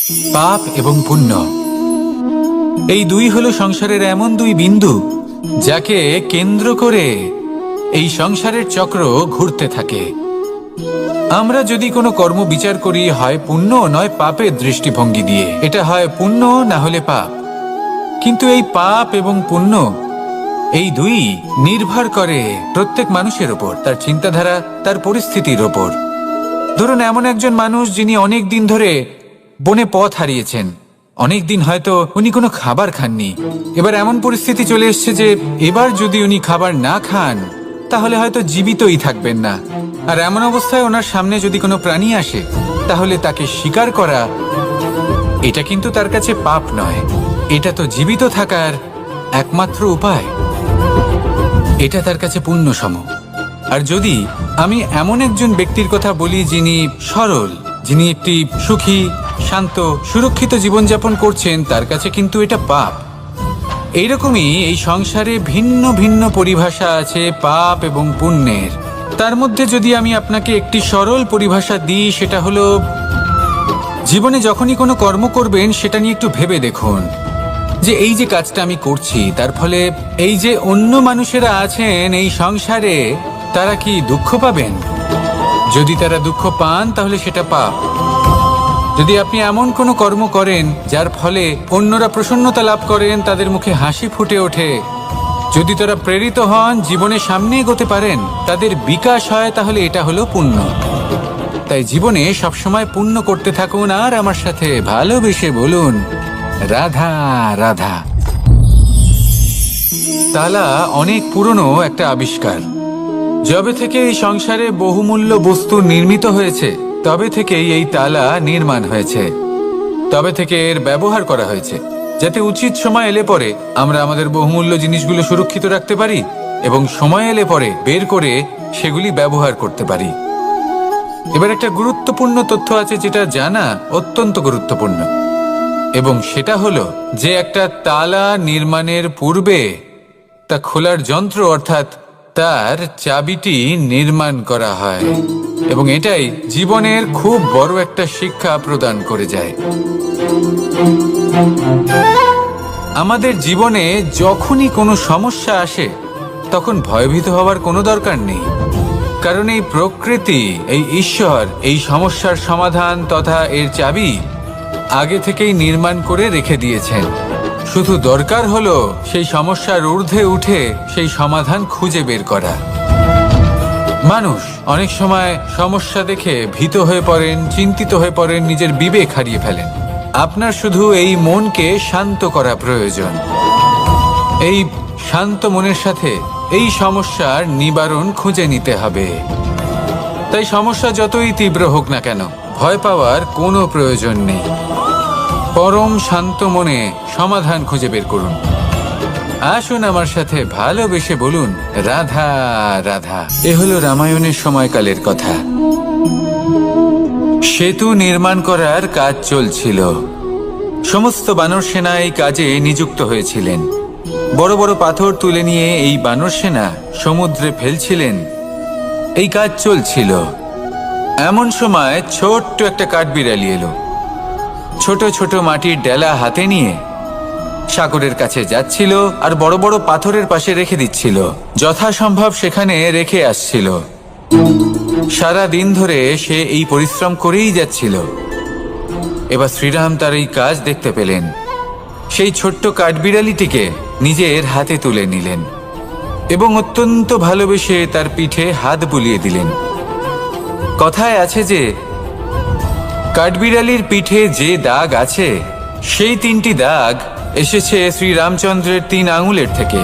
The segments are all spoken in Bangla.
পাপ এবং পুণ্য এই দুই হলো সংসারের এমন দুই বিন্দু যাকে কেন্দ্র করে এই সংসারের চক্র ঘুরতে থাকে। আমরা যদি কোনো কর্ম বিচার করি, হয় পুণ্য নয় পাপের দৃষ্টিভঙ্গি দিয়ে, এটা হয় পুণ্য না হলে পাপ। কিন্তু এই পাপ এবং পুণ্য এই দুই নির্ভর করে প্রত্যেক মানুষের ওপর, তার চিন্তাধারা, তার পরিস্থিতির ওপর। ধরুন এমন একজন মানুষ যিনি অনেক দিন ধরে বনে পথ হারিয়েছেন, অনেক দিন হয়তো উনি কোনো খাবার খাননি। এবার এমন পরিস্থিতি চলে এসছে যে এবার যদি উনি খাবার না খান তাহলে হয়তো জীবিতই থাকবেন না। আর এমন অবস্থায় ওনার সামনে যদি কোনো প্রাণী আসে তাহলে তাকে শিকার করা, এটা কিন্তু তার কাছে পাপ নয়, এটা তো জীবিত থাকার একমাত্র উপায়। এটা তার কাছে পুণ্য সম। আর যদি আমি এমন একজন ব্যক্তির কথা বলি যিনি সরল, যিনি একটি সুখী, শান্ত, সুরক্ষিত জীবনযাপন করছেন, তার কাছে কিন্তু এটা পাপ। এইরকমই এই সংসারে ভিন্ন ভিন্ন পরিভাষা আছে পাপ এবং পুণ্যের। তার মধ্যে যদি আমি আপনাকে একটি সরল পরিভাষা দিই, সেটা হলো জীবনে যখনই কোনো কর্ম করবেন সেটা নিয়ে একটু ভেবে দেখুন যে এই যে কাজটা আমি করছি তার ফলে এই যে অন্য মানুষেরা আছেন এই সংসারে, তারা কি দুঃখ পাবেন? যদি তারা দুঃখ পান তাহলে সেটা পাপ। যদি আপনি এমন কোনো কর্ম করেন যার ফলে অন্যরা প্রসন্নতা লাভ করেন, তাদের মুখে হাসি ফুটে ওঠে, যদি তারা প্রেরিত হন, জীবনে সামনে এগোতে পারেন, তাদের বিকাশ হয়, তাহলে এটা হলো পুণ্য। তাই জীবনে সবসময় পুণ্য করতে থাকুন আর আমার সাথে ভালোবেসে বলুন রাধা রাধা। তালা অনেক পুরনো একটা আবিষ্কার। যবে থেকে এই সংসারে বহুমূল্য বস্তু নির্মিত হয়েছে তবে থেকেই এই তালা নির্মাণ হয়েছে, তবে থেকে এর ব্যবহার করা হয়েছে যাতে উচিত সময় এলে পরে আমরা আমাদের বহুমূল্য জিনিসগুলো সুরক্ষিত রাখতে পারি এবং সময় এলে পরে বের করে সেগুলি ব্যবহার করতে পারি। এবার একটা গুরুত্বপূর্ণ তথ্য আছে যেটা জানা অত্যন্ত গুরুত্বপূর্ণ, এবং সেটা হলো যে একটা তালা নির্মাণের পূর্বে তা খোলার যন্ত্র অর্থাৎ তার চাবিটি নির্মাণ করা হয়, এবং এটাই জীবনের খুব বড় একটা শিক্ষা প্রদান করে যায়। আমাদের জীবনে যখনই কোনো সমস্যা আসে তখন ভয়ভীত হওয়ার কোনো দরকার নেই, কারণ এই প্রকৃতি, এই ঈশ্বর এই সমস্যার সমাধান তথা এর চাবি আগে থেকেই নির্মাণ করে রেখে দিয়েছেন। শুধু দরকার হলো সেই সমস্যার ঊর্ধ্বে উঠে সেই সমাধান খুঁজে বের করা। মানুষ অনেক সময় সমস্যা দেখে ভীত হয়ে পড়েন, চিন্তিত হয়ে পড়েন, নিজের বিবেক হারিয়ে ফেলেন। আপনার শুধু এই মনকে শান্ত করা প্রয়োজন। এই শান্ত মনের সাথে এই সমস্যার নিবারণ খুঁজে নিতে হবে। তাই সমস্যা যতই তীব্র হোক না কেন ভয় পাওয়ার কোনো প্রয়োজন নেই। পরম শান্ত মনে সমাধান খুঁজে বের করুন। আসুন আমার সাথে ভালোবেসে বলুন রাধা রাধা। এ হলো রামায়ণের সময়কালের কথা। সেতু নির্মাণ করার কাজ চলছিল। সমস্ত বানর সেনা এই কাজে নিযুক্ত হয়েছিলেন। বড় বড় পাথর তুলে নিয়ে এই বানর সেনা সমুদ্রে ফেলছিলেন। এই কাজ চলছিল। এমন সময় ছোট্ট একটা কাঠবিড়ালি এলো। ছোট ছোট মাটির ডেলা হাতে নিয়ে সাগরের কাছে যাচ্ছিল আর বড় বড় পাথরের পাশে রেখে দিচ্ছিল, যথাসম্ভব সেখানে রেখে আসছিল। সারা দিন ধরে সে এই পরিশ্রম করেই যাচ্ছিল। এবার শ্রীরাম তার এই কাজ দেখতে পেলেন। সেই ছোট্ট কাঠবিড়ালিটিকে নিজের হাতে তুলে নিলেন এবং অত্যন্ত ভালোবেসে তার পিঠে হাত বুলিয়ে দিলেন। কথায় আছে যে কাঠবিড়ালির পিঠে যে দাগ আছে সেই 3টি দাগ এসেছে শ্রীরামচন্দ্রের 3 আঙুলের থেকে।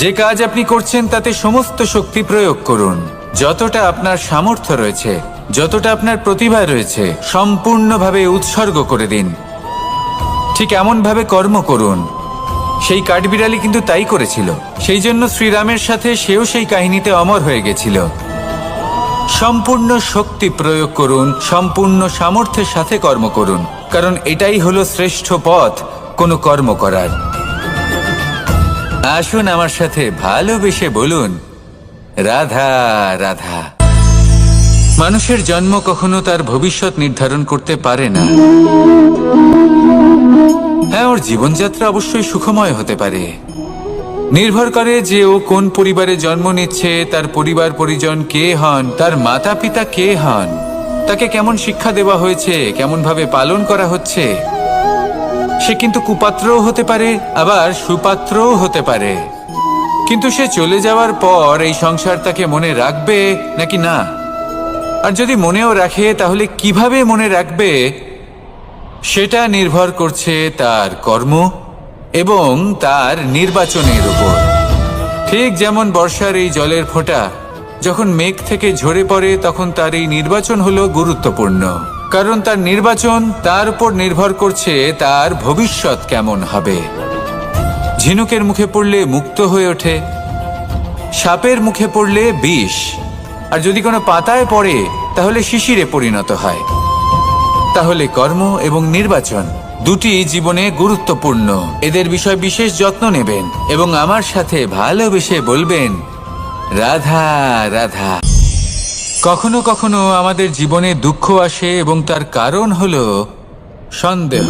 যে কাজ আপনি করছেন তাতে সমস্ত শক্তি প্রয়োগ করুন, যতটা আপনার সামর্থ্য রয়েছে, যতটা আপনার প্রতিভা রয়েছে, সম্পূর্ণভাবে উৎসর্গ করে দিন। ঠিক এমনভাবে কর্ম করুন। সেই কাঠবিড়ালি কিন্তু তাই করেছিল। সেই জন্য শ্রীরামের সাথে সেও সেই কাহিনীতে অমর হয়ে গেছিল। সম্পূর্ণ শক্তি প্রয়োগ করুন, সম্পূর্ণ সামর্থ্যের সাথে কর্ম করুন, কারণ এটাই হলো শ্রেষ্ঠ পথ কোনো কর্ম করার। আসুন আমার সাথে ভালোবেসে বলুন রাধা রাধা। মানুষের জন্ম কখনো তার ভবিষ্যৎ নির্ধারণ করতে পারে না। হ্যাঁ, ওর জীবনযাত্রা অবশ্যই সুখময় হতে পারে, নির্ভর করে যে ও কোন পরিবারে জন্ম নিচ্ছে, তার পরিবার পরিজন কে হন, তার মাতা পিতা কে হন, তাকে কেমন শিক্ষা দেওয়া হয়েছে, কেমন ভাবে পালন করা হচ্ছে। সে কিন্তু কুপাত্রও হতে পারে, আবার সুপাত্রও হতে পারে। কিন্তু সে চলে যাওয়ার পর এই সংসার তাকে মনে রাখবে নাকি না, আর যদি মনেও রাখে তাহলে কিভাবে মনে রাখবে সেটা নির্ভর করছে তার কর্ম এবং তার নির্বাচনের উপর। ঠিক যেমন বর্ষার এই জলের ফোঁটা যখন মেঘ থেকে ঝরে পড়ে, তখন তার এই নির্বাচন হলো গুরুত্বপূর্ণ, কারণ তার নির্বাচন তার উপর নির্ভর করছে তার ভবিষ্যৎ কেমন হবে। ঝিনুকের মুখে পড়লে মুক্ত হয়ে ওঠে, সাপের মুখে পড়লে বিষ, আর যদি কোনো পাতায় পড়ে তাহলে শিশিরে পরিণত হয়। তাহলে কর্ম এবং নির্বাচন দুটি জীবনে গুরুত্বপূর্ণ। এদের বিষয় বিশেষ যত্ন নেবেন এবং আমার সাথে ভালোবেসে বলবেন, রাধা রাধা। কখনো কখনো আমাদের জীবনে দুঃখ আসে এবং তার কারণ হলো সন্দেহ।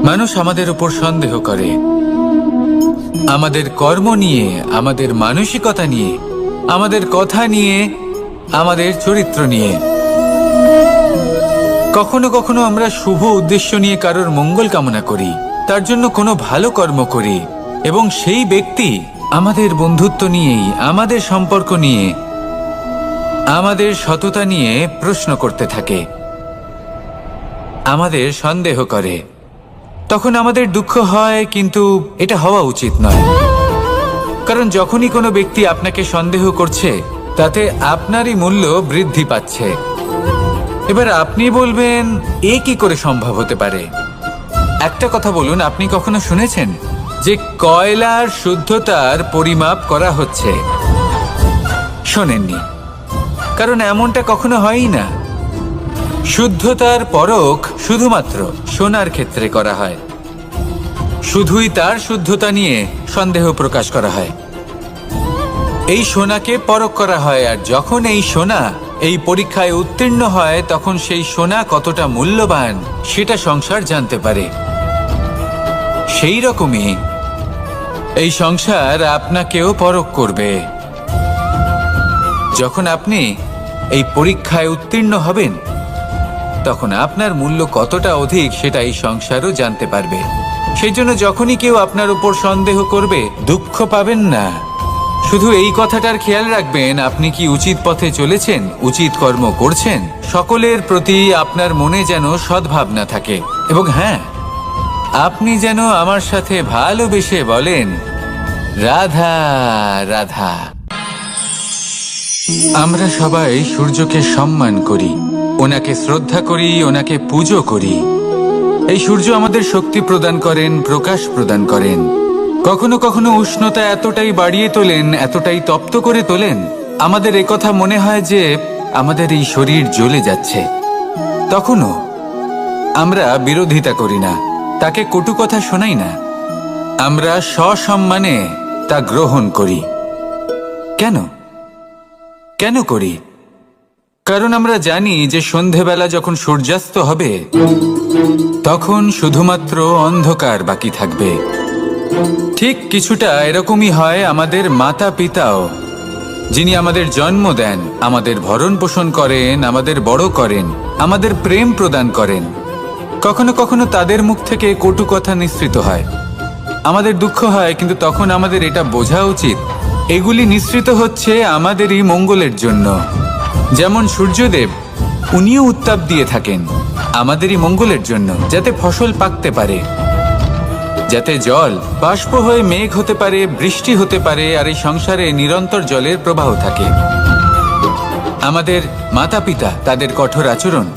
মানুষ আমাদের উপর সন্দেহ করে, আমাদের কর্ম নিয়ে, আমাদের মানসিকতা নিয়ে, আমাদের কথা নিয়ে, আমাদের চরিত্র নিয়ে। কখনো কখনো আমরা শুভ উদ্দেশ্য নিয়ে কারোর মঙ্গল কামনা করি, তার জন্য কোনো ভালো কর্ম করি, এবং সেই ব্যক্তি আমাদের বন্ধুত্ব নিয়েই, আমাদের সম্পর্ক নিয়ে, আমাদের সততা নিয়ে প্রশ্ন করতে থাকে, আমাদের সন্দেহ করে। তখন আমাদের দুঃখ হয়, কিন্তু এটা হওয়া উচিত নয়। কারণ যখনই কোনো ব্যক্তি আপনাকে সন্দেহ করছে, তাতে আপনারই মূল্য বৃদ্ধি পাচ্ছে। এবার আপনি বলবেন, এ কি করে সম্ভব হতে পারে? একটা কথা বলুন, আপনি কখনো শুনেছেন যে কয়লার শুদ্ধতার পরিমাপ করা হচ্ছে? শোনেননি, কারণ এমনটা কখনো হয়ই না। শুদ্ধতার পরখ শুধুমাত্র সোনার ক্ষেত্রে করা হয়, শুধুই তার শুদ্ধতা নিয়ে সন্দেহ প্রকাশ করা হয়। এই সোনাকে পরখ করা হয়, আর যখন এই সোনা এই পরীক্ষায় উত্তীর্ণ হয়, তখন সেই সোনা কতটা মূল্যবান সেটা সংসার জানতে পারে। সেই রকমই এই সংসার আপনাকেও পরখ করবে। যখন আপনি এই পরীক্ষায় উত্তীর্ণ হবেন, তখন আপনার মূল্য কতটা অধিক সেটা এই সংসারও জানতে পারবে। সেই জন্য যখনই কেউ আপনার উপর সন্দেহ করবে, দুঃখ পাবেন না। শুধু এই কথাটার খেয়াল রাখবেন, আপনি কি উচিত পথে চলেছেন, উচিত কর্ম করছেন। সকলের প্রতি আপনার মনে যেন সদ্ভাবনা থাকে, এবং হ্যাঁ, আপনি যেন আমার সাথে ভালোবেসে বলেন, রাধা রাধা। আমরা সবাই সূর্যকে সম্মান করি, ওনাকে শ্রদ্ধা করি, ওনাকে পুজো করি। এই সূর্য আমাদের শক্তি প্রদান করেন, প্রকাশ প্রদান করেন। কখনো কখনো উষ্ণতা এতটাই বাড়িয়ে তোলেন, এতটাই তপ্ত করে তোলেন, আমাদের একথা মনে হয় যে আমাদের এই শরীর জ্বলে যাচ্ছে। তখনও আমরা বিরোধিতা করি না, তাকে কটু কথা শোনাই না, আমরা সসম্মানে তা গ্রহণ করি। কেন কেন করি? কারণ আমরা জানি যে সন্ধেবেলা যখন সূর্যাস্ত হবে, তখন শুধুমাত্র অন্ধকার বাকি থাকবে। ঠিক কিছুটা এরকমই হয় আমাদের মাতা পিতাও, যিনি আমাদের জন্ম দেন, আমাদের ভরণ পোষণ করেন, আমাদের বড় করেন, আমাদের প্রেম প্রদান করেন। কখনো কখনো তাদের মুখ থেকে কটু কথা নিঃসৃত হয়, আমাদের দুঃখ হয়, কিন্তু তখন আমাদের এটা বোঝা উচিত, এগুলি নিঃসৃত হচ্ছে আমাদেরই মঙ্গলের জন্য। যেমন সূর্যদেব, উনিও উত্তাপ দিয়ে থাকেন আমাদেরই মঙ্গলের জন্য, যাতে ফসল পাকতে পারে, যাতে জল বাষ্প হয়ে মেঘ হতে পারে, বৃষ্টি হতে পারে, আর এই সংসারে নিরন্তর জলের প্রবাহ থাকে। আমাদের মাতা পিতা, তাদের কঠোর আচরণ,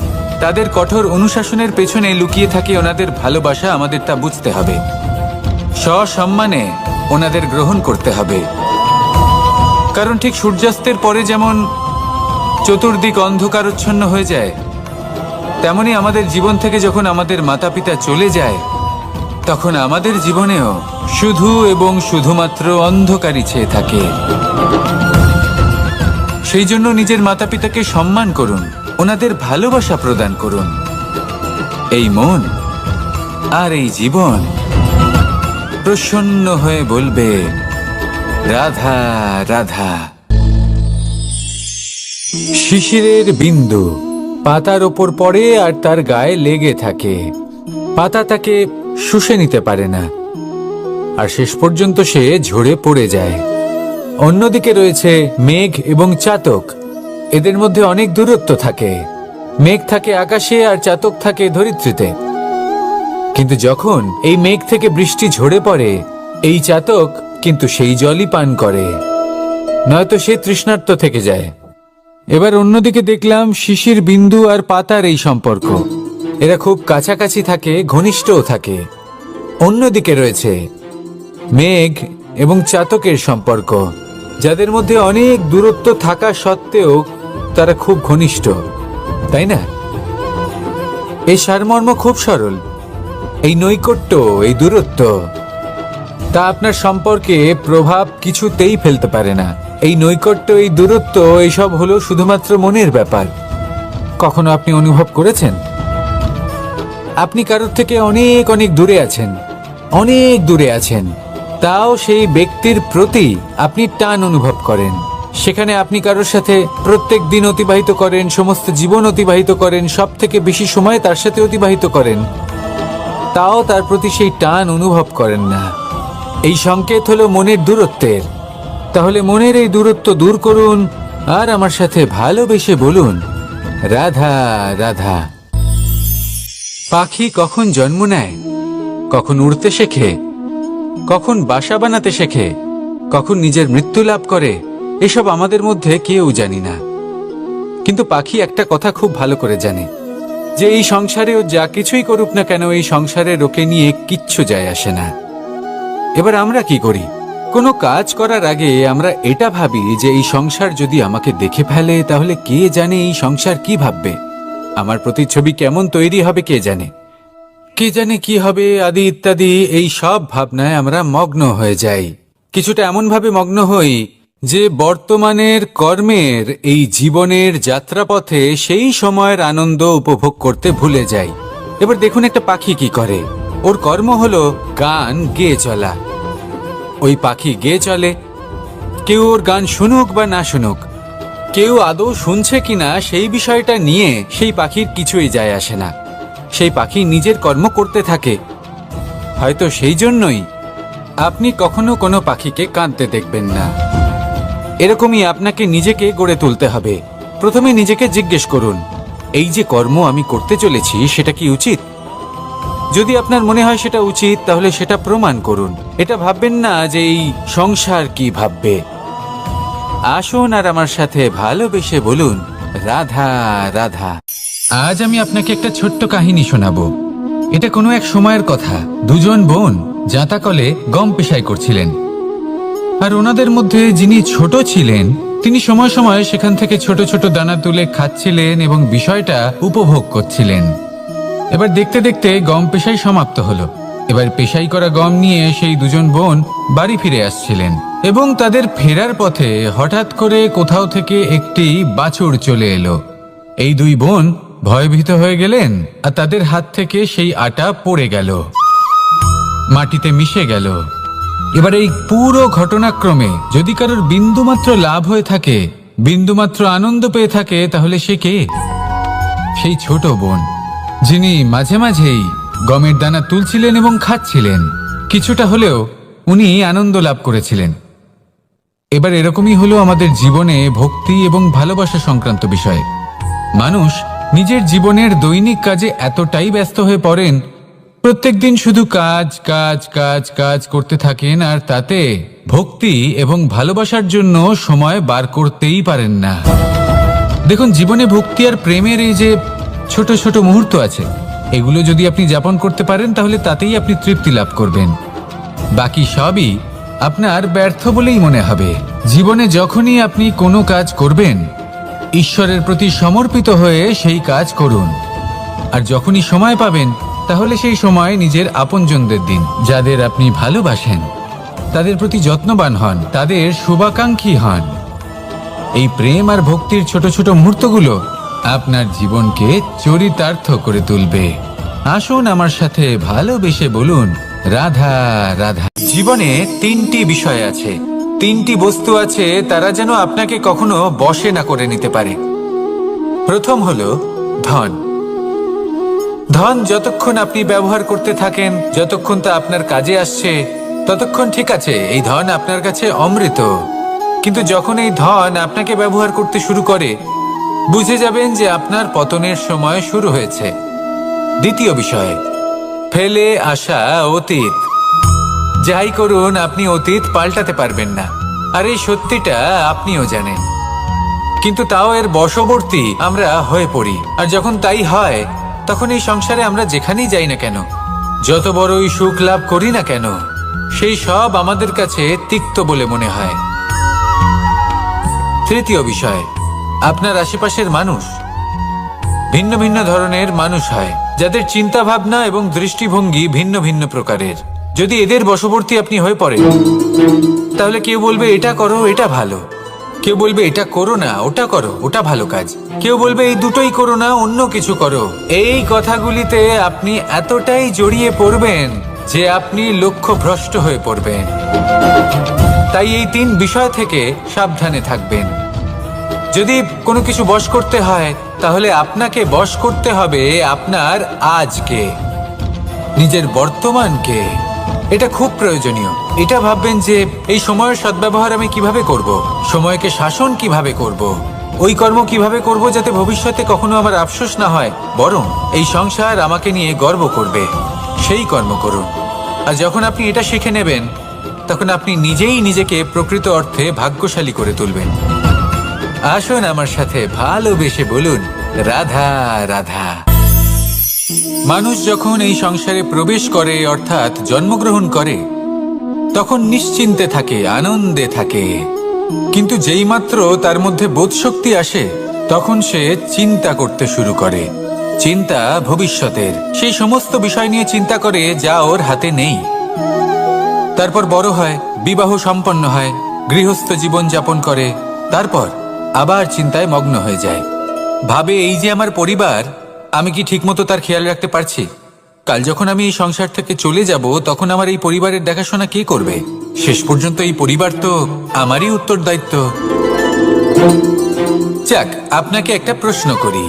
তাদের কঠোর অনুশাসনের পেছনে লুকিয়ে থাকে ওনাদের ভালোবাসা। আমাদের তা বুঝতে হবে, সসম্মানে ওনাদের গ্রহণ করতে হবে। কারণ ঠিক সূর্যাস্তের পরে যেমন চতুর্দিক অন্ধকারচ্ছন্ন হয়ে যায়, তেমনি আমাদের জীবন থেকে যখন আমাদের মাতা পিতা চলে যায়, তখন আমাদের জীবনেও শুধু এবং শুধুমাত্র অন্ধকারই ছেয়ে থাকে। সেই জন্য নিজের মাতা পিতাকে সম্মান করুন, ওনাদের ভালোবাসা প্রদান করুন। এই মন আর এই জীবন প্রসন্ন হয়ে বলবে, রাধা রাধা। শিশিরের বিন্দু পাতার ওপর পড়ে আর তার গায়ে লেগে থাকে। পাতা তাকে শুষে নিতে পারে না, আর শেষ পর্যন্ত সে ঝরে পড়ে যায়। অন্যদিকে রয়েছে মেঘ এবং চাতক। এদের মধ্যে অনেক দূরত্ব থাকে। মেঘ থাকে আকাশে আর চাতক থাকে ধরিত্রীতে। কিন্তু যখন এই মেঘ থেকে বৃষ্টি ঝরে পড়ে, এই চাতক কিন্তু সেই জলই পান করে, নয়তো সে তৃষ্ণার্ত থেকে যায়। এবার অন্যদিকে দেখলাম শিশির বিন্দু আর পাতার এই সম্পর্ক। এরা খুব কাছাকাছি থাকে, ঘনিষ্ঠও থাকে। অন্যদিকে রয়েছে মেঘ এবং চাতকের সম্পর্ক, যাদের মধ্যে অনেক দূরত্ব থাকা সত্ত্বেও তারা খুব ঘনিষ্ঠ, তাই না? এই সারমর্ম খুব সরল। এই নৈকট্য, এই দূরত্ব, তা আপনার সম্পর্কে প্রভাব কিছুতেই ফেলতে পারে না। এই নৈকট্য, এই দূরত্ব, এইসব হলো শুধুমাত্র মনের ব্যাপার। কখনো আপনি অনুভব করেছেন আপনি কারোর থেকে অনেক অনেক দূরে আছেন, অনেক দূরে আছেন, তাও সেই ব্যক্তির প্রতি আপনি টান অনুভব করেন। সেখানে আপনি কারোর সাথে প্রত্যেক দিন অতিবাহিত করেন, সমস্ত জীবন অতিবাহিত করেন, সব থেকে বেশি সময় তার সাথে অতিবাহিত করেন, তাও তার প্রতি সেই টান অনুভব করেন না। এই সংকেত হলো মনের দূরত্বের। তাহলে মনের এই দূরত্ব দূর করুন আর আমার সাথে ভালোবেসে বলুন, রাধা রাধা। পাখি কখন জন্ম নেয়, কখন উড়তে শেখে, কখন বাসা বানাতে শেখে, কখন নিজের মৃত্যু লাভ করে, এসব আমাদের মধ্যে কেউ জানি না। কিন্তু পাখি একটা কথা খুব ভালো করে জানে, যে এই সংসারে ও যা কিছুই করুক না কেন, এই সংসারের ওকে নিয়ে কিচ্ছু যায় আসে না। এবার আমরা কি করি? কোনো কাজ করার আগে আমরা এটা ভাবি যে এই সংসার যদি আমাকে দেখে ফেলে, তাহলে কে জানে এই সংসার কি ভাববে, আমার প্রতিচ্ছবি কেমন তৈরি হবে কে জানে, কে জানে কি হবে আদি ইত্যাদি। এই সব ভাবনায় আমরা মগ্ন হয়ে যাই। কিছুটা এমন ভাবে মগ্ন হই যে বর্তমানের কর্মের এই জীবনের যাত্রাপথে সেই সময়ের আনন্দ উপভোগ করতে ভুলে যাই। এবার দেখুন একটা পাখি কি করে। ওর কর্ম হলো গান গেয়ে চলা। ওই পাখি গেয়ে চলে, কেউ ওর গান শুনুক বা না শুনুক, কেউ আদৌ শুনছে কিনা সেই বিষয়টা নিয়ে সেই পাখির কিছুই যায় আসে না। সেই পাখি নিজের কর্ম করতে থাকে। হয়তো সেই জন্যই আপনি কখনো কোনো পাখিকে কাঁদতে দেখবেন না। এরকমই আপনাকে নিজেকে গড়ে তুলতে হবে। প্রথমে নিজেকে জিজ্ঞেস করুন, এই যে কর্ম আমি করতে চলেছি সেটা কি উচিত? যদি আপনার মনে হয় সেটা উচিত, তাহলে সেটা প্রমাণ করুন। এটা ভাববেন না যে এই সংসার কি ভাববে। আসুন আর আমার সাথে ভালোবেসে বলুন, রাধা রাধা। আজ আমি আপনাকে একটা ছোট্ট কাহিনী শোনাবো। এটা কোনো এক সময়ের কথা। দুজন বোন জাঁতাকলে গম পেশাই করছিলেন, আর ওনাদের মধ্যে যিনি ছোট ছিলেন তিনি সময় সময় সেখান থেকে ছোট ছোট দানা তুলে খাচ্ছিলেন এবং বিষয়টা উপভোগ করছিলেন। এবার দেখতে দেখতে গম পেশাই সমাপ্ত হলো। এবার পেশাই করা গম নিয়ে সেই দুজন বোন বাড়ি ফিরে আসছিলেন, এবং তাদের ফেরার পথে হঠাৎ করে কোথাও থেকে একটি বাছুর চলে এলো। এই দুই বোন ভয়ভীত হয়ে গেলেন, আর তাদের হাত থেকে সেই আটা পড়ে গেল, মাটিতে মিশে গেল। এবার এই পুরো ঘটনাক্রমে যদি কারোর বিন্দুমাত্র লাভ হয়ে থাকে, বিন্দুমাত্র আনন্দ পেয়ে থাকে, তাহলে সে কে? সেই ছোট বোন, যিনি মাঝে মাঝেই গমের দানা তুলছিলেন এবং খাচ্ছিলেন। কিছুটা হলেও উনি আনন্দ লাভ করেছিলেন। এবার এরকমই হলো আমাদের জীবনে ভক্তি এবং ভালোবাসা সংক্রান্ত বিষয়ে। মানুষ নিজের জীবনের দৈনিক কাজে এতটাই ব্যস্ত হয়ে পড়েন, প্রত্যেকদিন শুধু কাজ কাজ কাজ কাজ করতে থাকেন, আর তাতে ভক্তি এবং ভালোবাসার জন্য সময় বার করতেই পারেন না। দেখুন, জীবনে ভক্তি আর প্রেমের এই যে ছোট ছোট মুহূর্ত আছে, এগুলো যদি আপনি যাপন করতে পারেন, তাহলে তাতেই আপনি তৃপ্তি লাভ করবেন। বাকি সবই আপনার ব্যর্থ বলেই মনে হবে। জীবনে যখনই আপনি কোনো কাজ করবেন, ঈশ্বরের প্রতি সমর্পিত হয়ে সেই কাজ করুন। আর যখনই সময় পাবেন, তাহলে সেই সময় নিজের আপনজনদের দিন, যাদের আপনি ভালোবাসেন, তাদের প্রতি যত্নবান হন, তাদের শুভাকাঙ্ক্ষী হন। এই প্রেম আর ভক্তির ছোট ছোট মুহূর্তগুলো আপনার জীবনকে চরিতার্থ করে তুলবে। আসুন আমার সাথে ভালোবেসে বলুন, রাধা রাধা। জীবনে তিনটি বিষয় আছে, তিনটি বস্তু আছে, তারা যেন আপনাকে কখনো বশে না করে নিতে পারে। প্রথম হলো ধন। ধন যতক্ষণ আপনি ব্যবহার করতে থাকেন, যতক্ষণ তা আপনার কাজে আসছে, ততক্ষণ ঠিক আছে, এই ধন আপনার কাছে অমৃত। কিন্তু যখন এই ধন আপনাকে ব্যবহার করতে শুরু করে, বুঝে যাবেন যে আপনার পতনের সময় শুরু হয়েছে। দ্বিতীয় বিষয়, ফেলে আসা অতীত। যাই করুন, আপনি অতীত পাল্টাতে পারবেন না, আর এই সত্যিটা আপনিও জানেন। কিন্তু তাও এর বশবর্তী আমরা হয়ে পড়ি, আর যখন তাই হয়, তখন এই সংসারে আমরা যেখানেই যাই না কেন, যত বড়ই সুখ লাভ করি না কেন, সেই সব আমাদের কাছে তিক্ত বলে মনে হয়। তৃতীয় বিষয়, আপনার আশেপাশের মানুষ ভিন্ন ভিন্ন ধরনের মানুষ হয়, যাদের চিন্তা ভাবনা এবং দৃষ্টিভঙ্গি ভিন্ন ভিন্ন প্রকারের। যদি এদের বশবর্তী আপনি হয়ে পড়েন, তাহলে কেউ বলবে এটা করো, এটা ভালো। কেউ বলবে এটা করো না, ওটা করো, ওটা ভালো কাজ। কেউ বলবে এই দুটোই করো না, অন্য কিছু করো। এই কথাগুলিতে আপনি এতটাই জড়িয়ে পড়বেন যে আপনি লক্ষ্যভ্রষ্ট হয়ে পড়বেন। তাই এই তিন বিষয় থেকে সাবধানে থাকবেন। যদি কোনো কিছু বশ করতে হয়, তাহলে আপনাকে বশ করতে হবে আপনার আজকে, নিজের বর্তমানকে। এটা খুব প্রয়োজনীয়। এটা ভাববেন যে এই সময়ের সদ্ব্যবহার আমি কিভাবে করব, সময়কে শাসন কিভাবে করব, ওই কর্ম কিভাবে করব যাতে ভবিষ্যতে কখনো আমার আফসোস না হয়, বরং এই সংসার আমাকে নিয়ে গর্ব করবে, সেই কর্ম করুন। আর যখন আপনি এটা শিখে নেবেন, তখন আপনি নিজেই নিজেকে প্রকৃত অর্থে ভাগ্যশালী করে তুলবেন। আসুন আমার সাথে ভালোবেসে বলুন, রাধা রাধা। মানুষ যখন এই সংসারে প্রবেশ করে, অর্থাৎ জন্মগ্রহণ করে, তখন নিশ্চিন্তে থাকে, আনন্দে থাকে। কিন্তু যেইমাত্র তার মধ্যে বোধশক্তি আসে, তখন সে চিন্তা করতে শুরু করে। চিন্তা ভবিষ্যতের, সেই সমস্ত বিষয় নিয়ে চিন্তা করে যা ওর হাতে নেই। তারপর বড় হয়, বিবাহ সম্পন্ন হয়, গৃহস্থ জীবন যাপন করে, তারপর আবার চিন্তায় মগ্ন হয়ে যায়। ভাবে এই যে আমার পরিবার, আমি কি ঠিকমতো তার খেয়াল রাখতে পারছি? কাল যখন আমি এই সংসার থেকে চলে যাব, তখন আমার এই পরিবারের দেখাশোনা কে করবে? শেষ পর্যন্ত এই পরিবার তো আমারই উত্তরদায়িত্ব। যাক, আপনাকে একটা প্রশ্ন করি।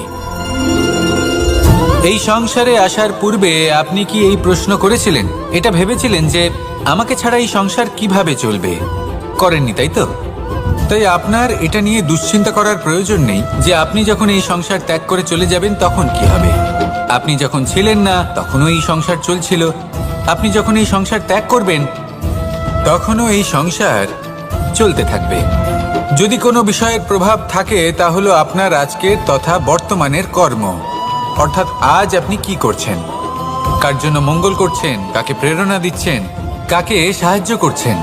এই সংসারে আসার পূর্বে আপনি কি এই প্রশ্ন করেছিলেন, এটা ভেবেছিলেন যে আমাকে ছাড়া এই সংসার কিভাবে চলবে? করেননি, তাই তো? তাই আপনার এটা নিয়ে দুশ্চিন্তা করার প্রয়োজন নেই যে আপনি যখন এই সংসার ত্যাগ করে চলে যাবেন তখন কি হবে। আপনি যখন ছিলেন না, তখনও এই সংসার চলছিল। আপনি যখন এই সংসার ত্যাগ করবেন, তখনও এই সংসার চলতে থাকবে। যদি কোনো বিষয়ের প্রভাব থাকে, তা হলো আপনার আজকের তথা বর্তমানের কর্ম। অর্থাৎ আজ আপনি কি করছেন, কার জন্য মঙ্গল করছেন, কাকে প্রেরণা দিচ্ছেন, কাকে সাহায্য করছেন,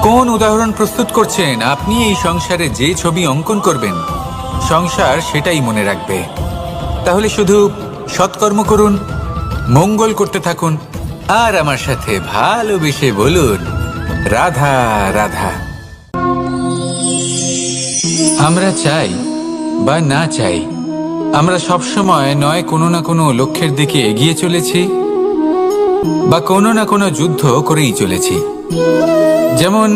কোন উদাহরণ প্রস্তুত করছেন। আপনি এই সংসারে যে ছবি অঙ্কন করবেন, সংসার সেটাই মনে রাখবে। তাহলে শুধু সৎকর্ম করুন, মঙ্গল করতে থাকুন, আর আমার সাথে ভালোবেসে বলুন, রাধা রাধা। আমরা চাই বা না চাই, আমরা সবসময় নয় কোনো না কোনো লক্ষ্যের দিকে এগিয়ে চলেছি, বা কোনো না কোনো যুদ্ধ করেই চলেছি। যেমন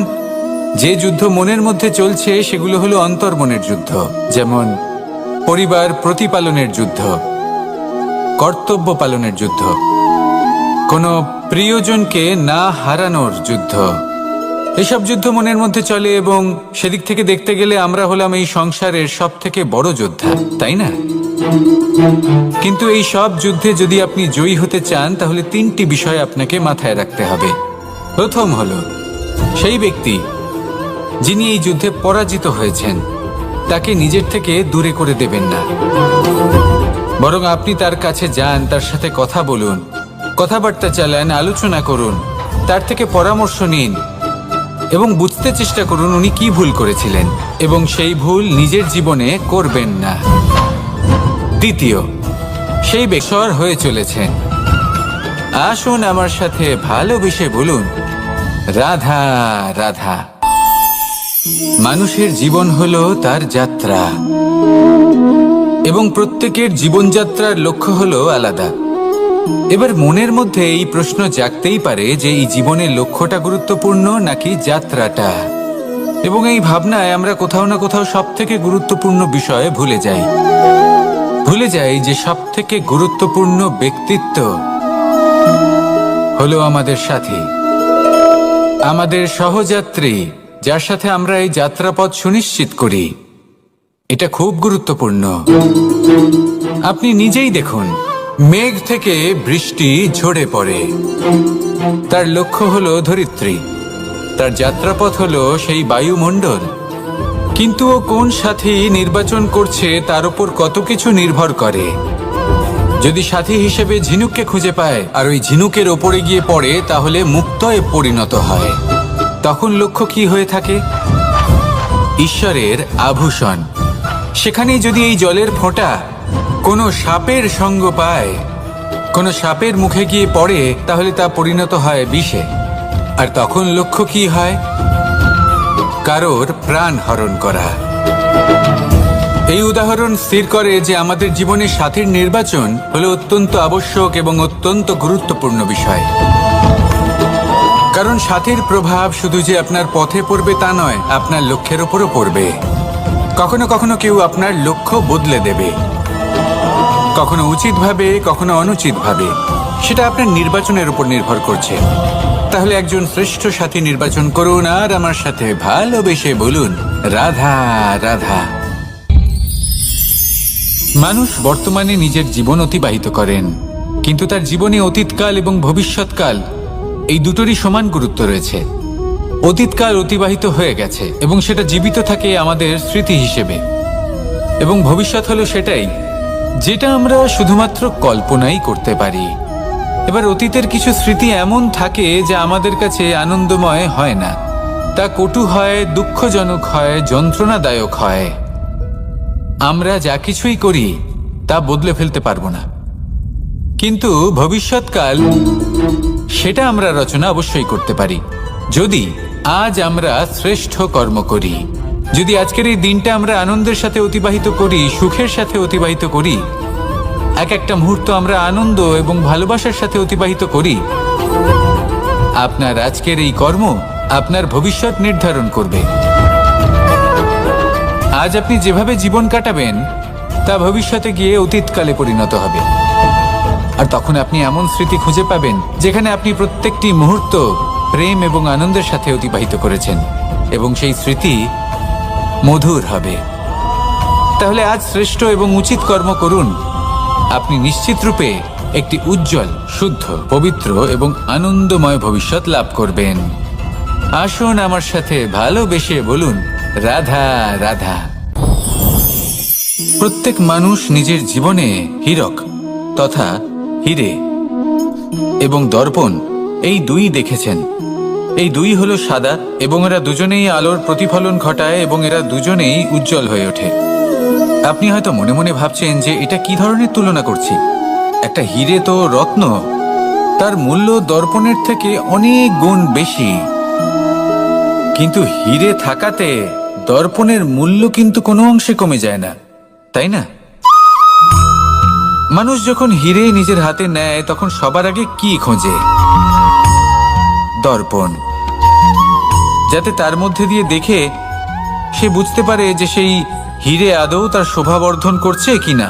যে যুদ্ধ মনের মধ্যে চলছে, সেগুলো হলো অন্তর্মনের যুদ্ধ। যেমন পরিবার প্রতিপালনের যুদ্ধ, কর্তব্য পালনের যুদ্ধ, কোনো প্রিয়জনকে না হারানোর যুদ্ধ। এসব যুদ্ধ মনের মধ্যে চলে, এবং সেদিক থেকে দেখতে গেলে আমরা হলাম এই সংসারের সব থেকে বড় যোদ্ধা, তাই না? কিন্তু এই সব যুদ্ধে যদি আপনি জয়ী হতে চান, তাহলে তিনটি বিষয় আপনাকে মাথায় রাখতে হবে। প্রথম হলো, সেই ব্যক্তি যিনি এই যুদ্ধে পরাজিত হয়েছেন, তাকে নিজের থেকে দূরে করে দেবেন না, বরং আপনি তার কাছে যান, তার সাথে কথা বলুন, কথাবার্তা চালান, আলোচনা করুন, তার থেকে পরামর্শ নিন এবং বুঝতে চেষ্টা করুন উনি কি ভুল করেছিলেন, এবং সেই ভুল নিজের জীবনে করবেন না। দ্বিতীয়, সেই বেসর হয়ে চলেছেন, আসুন আমার সাথে ভালোবেসে বলুন, রাধা রাধা। মানুষের জীবন হলো তার যাত্রা, এবং প্রত্যেকের জীবনযাত্রার লক্ষ্য হলো আলাদা। এবার মনের মধ্যে এই প্রশ্ন জাগতেই পারে যে এই জীবনের লক্ষ্যটা গুরুত্বপূর্ণ নাকি যাত্রাটা। এবং এই ভাবনায় আমরা কোথাও না কোথাও সব থেকে গুরুত্বপূর্ণ বিষয়ে ভুলে যাই যে সব থেকে গুরুত্বপূর্ণ ব্যক্তিত্ব হলো আমাদের সাথী, আমাদের সহযাত্রী, যার সাথে আমরা এই যাত্রাপথ সুনিশ্চিত করি। এটা খুব গুরুত্বপূর্ণ। আপনি নিজেই দেখুন, মেঘ থেকে বৃষ্টি ঝরে পড়ে। তার লক্ষ্য হলো ধরিত্রী, তার যাত্রাপথ হলো সেই বায়ুমণ্ডল। কিন্তু ও কোন সাথী নির্বাচন করছে তার উপর কত কিছু নির্ভর করে। যদি সাথী হিসেবে ঝিনুককে খুঁজে পায় আর ওই ঝিনুকের ওপরে গিয়ে পড়ে, তাহলে মুক্তয়ে পরিণত হয়। তখন লক্ষ্য কি হয়ে থাকে? ঈশ্বরের আভূষণ। সেখানেই যদি এই জলের ফোঁটা কোনো সাপের সঙ্গ পায়, কোনো সাপের মুখে গিয়ে পড়ে, তাহলে তা পরিণত হয় বিষে। আর তখন লক্ষ্য কি হয়? কারোর প্রাণ হরণ করা। এই উদাহরণ স্থির করে যে আমাদের জীবনে সাথীর নির্বাচন হলো অত্যন্ত আবশ্যক এবং অত্যন্ত গুরুত্বপূর্ণ বিষয়। কারণ সাথীর প্রভাব শুধু যে আপনার পথে পড়বে তা নয়, আপনার লক্ষ্যের ওপরও পড়বে। কখনো কখনো কেউ আপনার লক্ষ্য বদলে দেবে, কখনো উচিতভাবে, কখনো অনুচিতভাবে। সেটা আপনার নির্বাচনের উপর নির্ভর করছে। তাহলে একজন শ্রেষ্ঠ সাথী নির্বাচন করুন আর আমার সাথে ভালোবেসে বলুন, রাধা রাধা। মানুষ বর্তমানে নিজের জীবন অতিবাহিত করেন, কিন্তু তার জীবনে অতীতকাল এবং ভবিষ্যৎকাল এই দুটোরই সমান গুরুত্ব রয়েছে। অতীতকাল অতিবাহিত হয়ে গেছে এবং সেটা জীবিত থাকে আমাদের স্মৃতি হিসেবে, এবং ভবিষ্যৎ হলো সেটাই যেটা আমরা শুধুমাত্র কল্পনাই করতে পারি। এবার অতীতের কিছু স্মৃতি এমন থাকে যা আমাদের কাছে আনন্দময় হয় না, তা কটু হয়, দুঃখজনক হয়, যন্ত্রণাদায়ক হয়। আমরা যা কিছুই করি তা বদলে ফেলতে পারবো না, কিন্তু ভবিষ্যৎকাল সেটা আমরা রচনা অবশ্যই করতে পারি, যদি আজ আমরা শ্রেষ্ঠ কর্ম করি। যদি আজকের এই দিনটা আমরা আনন্দের সাথে অতিবাহিত করি, সুখের সাথে অতিবাহিত করি, এক একটা মুহূর্ত আমরা আনন্দ এবং ভালোবাসার সাথে অতিবাহিত করি, আপনার আজকের এই কর্ম আপনার ভবিষ্যৎ নির্ধারণ করবে। আজ আপনি যেভাবে জীবন কাটাবেন তা ভবিষ্যতে গিয়ে অতীতকালে পরিণত হবে। আর তখন আপনি এমন স্মৃতি খুঁজে পাবেন যেখানে আপনি প্রত্যেকটি মুহূর্ত প্রেম এবং আনন্দের সাথে অতিবাহিত করেছেন, এবং সেই স্মৃতি মধুর হবে। তাহলে আজ শ্রেষ্ঠ এবং উচিত কর্ম করুন। আপনি নিশ্চিত রূপে একটি উজ্জ্বল, শুদ্ধ, পবিত্র এবং আনন্দময় ভবিষ্যৎ লাভ করবেন। আসুন আমার সাথে ভালোবেসে বলুন, রাধা রাধা। প্রত্যেক মানুষ নিজের জীবনে হীরক তথা হিরে এবং দর্পণ এই দুই দেখেছেন। এই দুই হলো সাদা, এবং এরা দুজনেই আলোর প্রতিফলন ঘটায় এবং এরা দুজনেই উজ্জ্বল হয়ে ওঠে। আপনি হয়তো মনে মনে ভাবছেন যে এটা কি ধরনের তুলনা করছি। একটা হিরে তো রত্ন, তার মূল্য দর্পণের থেকে অনেক গুণ বেশি। কিন্তু হিরে থাকাতে দর্পণের মূল্য কিন্তু কোনো অংশে কমে যায় না, তাই না? মানুষ যখন হিরে নিজের হাতে নেয় তখন সবার আগে কি খোঁজে? দর্পণ, যাতে তার মধ্যে দিয়ে দেখে সে বুঝতে পারে যে সেই হিরে আদৌ তার শোভাবর্ধন করছে কিনা,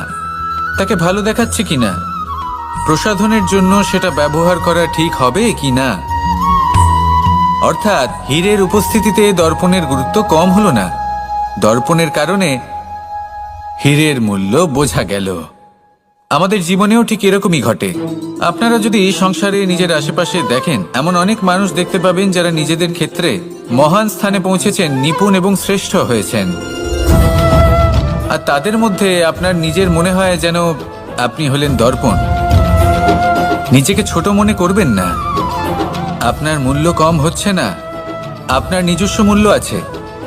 তাকে ভালো দেখাচ্ছে কিনা, প্রসাধনের জন্য সেটা ব্যবহার করা ঠিক হবে কিনা। অর্থাৎ হীরের উপস্থিতিতে দর্পণের গুরুত্ব কম হলো না, দর্পণের কারণে হীরের মূল্য বোঝা গেল। আমাদের জীবনেও ঠিক এরকমই ঘটে। আপনারা যদি সংসারে নিজের আশেপাশে দেখেন, এমন অনেক মানুষ দেখতে পাবেন যারা নিজেদের ক্ষেত্রে মহান স্থানে পৌঁছেছেন, নিপুণ এবং শ্রেষ্ঠ হয়েছেন। আর তাদের মধ্যে আপনার নিজের মনে হয় যেন আপনি হলেন দর্পণ। নিজেকে ছোট মনে করবেন না। আপনার মূল্য কম হচ্ছে না, আপনার নিজস্ব মূল্য আছে।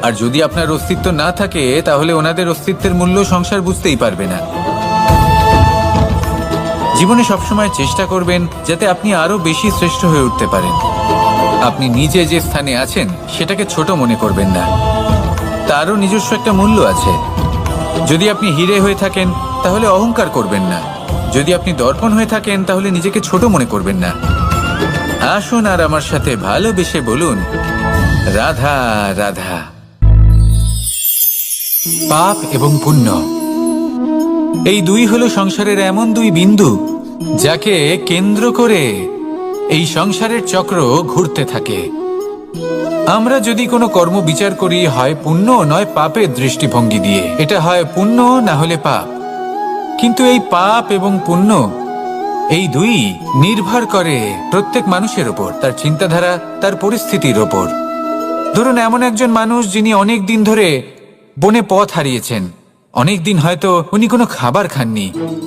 আর যদি আপনার অস্তিত্ব না থাকে তাহলে ওনাদের অস্তিত্বের মূল্য সংসার বুঝতেই পারবে না। জীবনে সবসময় চেষ্টা করবেন যাতে আপনি আরো বেশি শ্রেষ্ঠ হয়ে উঠতে পারেন। আপনি নিজে যে স্থানে আছেন সেটাকে ছোট মনে করবেন না। তারও নিজস্ব একটা মূল্য আছে। যদি আপনি হিরে হয়ে থাকেন তাহলে অহংকার করবেন না, যদি আপনি দর্পণ হয়ে থাকেন তাহলে নিজেকে ছোট মনে করবেন না। আসুন আর আমার সাথে ভালোবেসে বলুন, রাধা রাধা। পাপ এবং পুণ্য, এই দুই হলো সংসারের এমন দুই বিন্দু যাকে কেন্দ্র করে এই সংসারের চক্র ঘুরতে থাকে। আমরা যদি কোনো কর্ম বিচার করি, হয় পুণ্য নয় পাপের দৃষ্টিভঙ্গি দিয়ে, এটা হয় পুণ্য না হলে পাপ। কিন্তু এই পাপ এবং পুণ্য এই দুই নির্ভর করে প্রত্যেক মানুষের ওপর, তার চিন্তাধারা, তার পরিস্থিতির ওপর। ধরুন এমন একজন মানুষ যিনি অনেক দিন ধরে বনে পথ হারিয়েছেন, অনেক দিন হয়তো উনি কোনো খাবার খাননি।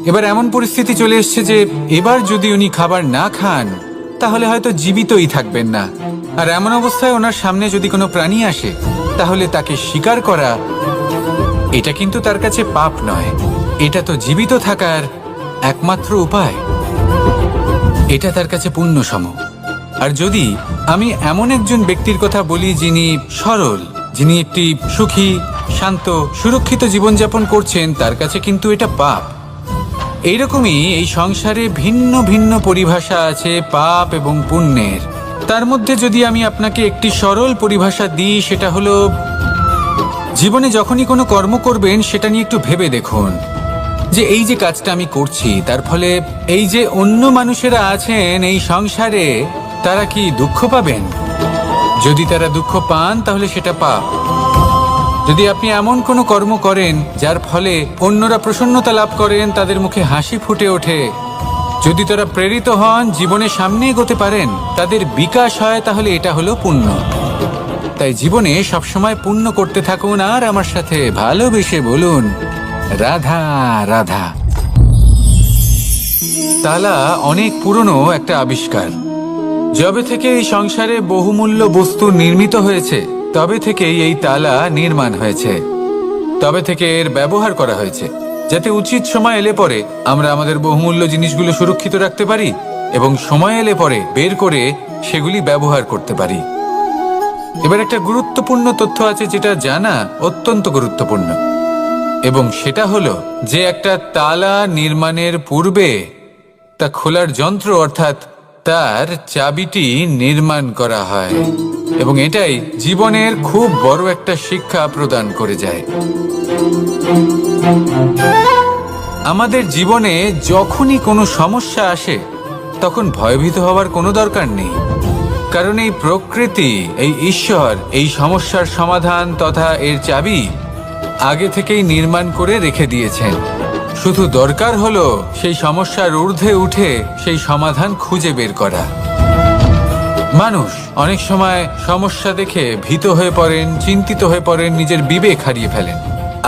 এবার এমন পরিস্থিতি চলে এসছে যে এবার যদি উনি খাবার না খান তাহলে হয়তো জীবিতই থাকবেন না। আর এমন অবস্থায় ওনার সামনে যদি কোনো প্রাণী আসে তাহলে তাকে শিকার করা, এটা কিন্তু তার কাছে পাপ নয়, এটা তো জীবিত থাকার একমাত্র উপায়। এটা তার কাছে পুণ্য সম। আর যদি আমি এমন একজন ব্যক্তির কথা বলি যিনি সরল, যিনি একটি সুখী, শান্ত, সুরক্ষিত জীবনযাপন করছেন, তার কাছে কিন্তু এটা পাপ। এইরকমই এই সংসারে ভিন্ন ভিন্ন পরিভাষা আছে পাপ এবং পুণ্যের। তার মধ্যে যদি আমি আপনাকে একটি সরল পরিভাষা দিই, সেটা হলো, জীবনে যখনই কোনো কর্ম করবেন সেটা নিয়ে একটু ভেবে দেখুন যে এই যে কাজটা আমি করছি তার ফলে এই যে অন্য মানুষেরা আছেন এই সংসারে, তারা কি দুঃখ পাবেন? যদি তারা দুঃখ পান তাহলে সেটা পাপ। যদি আপনি এমন কোনো কর্ম করেন যার ফলে অন্যরা প্রসন্নতা লাভ করেন, তাদের মুখে হাসি ফুটে ওঠে, যদি তারা প্রেরিত হন, জীবনে সামনে এগোতে পারেন, তাদের বিকাশ হয়, তাহলে এটা হলো পুণ্য। তাই জীবনে সবসময় পুণ্য করতে থাকুন আর আমার সাথে ভালোবেসে বলুন, রাধা রাধা। তালা অনেক পুরনো একটা আবিষ্কার। যবে থেকে এই সংসারে বহুমূল্য বস্তু নির্মিত হয়েছে তবে থেকেই এই তালা নির্মাণ হয়েছে, তবে থেকে এর ব্যবহার করা হয়েছে, যাতে উচিত সময় এলে পরে আমরা আমাদের বহুমূল্য জিনিসগুলো সুরক্ষিত রাখতে পারি এবং সময় এলে পরে বের করে সেগুলি ব্যবহার করতে পারি। এবার একটা গুরুত্বপূর্ণ তথ্য আছে যেটা জানা অত্যন্ত গুরুত্বপূর্ণ, এবং সেটা হলো যে একটা তালা নির্মাণের পূর্বে তা খোলার যন্ত্র অর্থাৎ তার চাবিটি নির্মাণ করা হয়, এবং এটাই জীবনের খুব বড় একটা শিক্ষা প্রদান করে যায়। আমাদের জীবনে যখনই কোনো সমস্যা আসে তখন ভয়ভীত হওয়ার কোনো দরকার নেই, কারণ এই প্রকৃতি, এই ঈশ্বর এই সমস্যার সমাধান তথা এর চাবি আগে থেকেই নির্মাণ করে রেখে দিয়েছেন। শুধু দরকার হলো সেই সমস্যার ঊর্ধ্বে উঠে সেই সমাধান খুঁজে বের করা। মানুষ অনেক সময় সমস্যা দেখে ভীত হয়ে পড়েন, চিন্তিত হয়ে পড়েন, নিজের বিবেক হারিয়ে ফেলেন।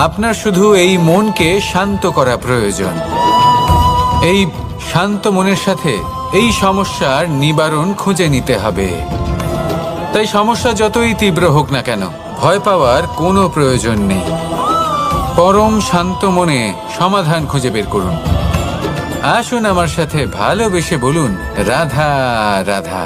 আপনার শুধু এই মনকে শান্ত করা প্রয়োজন। এই শান্ত মনের সাথে এই সমস্যার নিবারণ খুঁজে নিতে হবে। তাই সমস্যা যতই তীব্র হোক না কেন, ভয় পাওয়ার কোনো প্রয়োজন নেই। পরম শান্ত মনে সমাধান খুঁজে বের করুন। আসুন আমার সাথে ভালোবেসে বলুন, রাধা রাধা।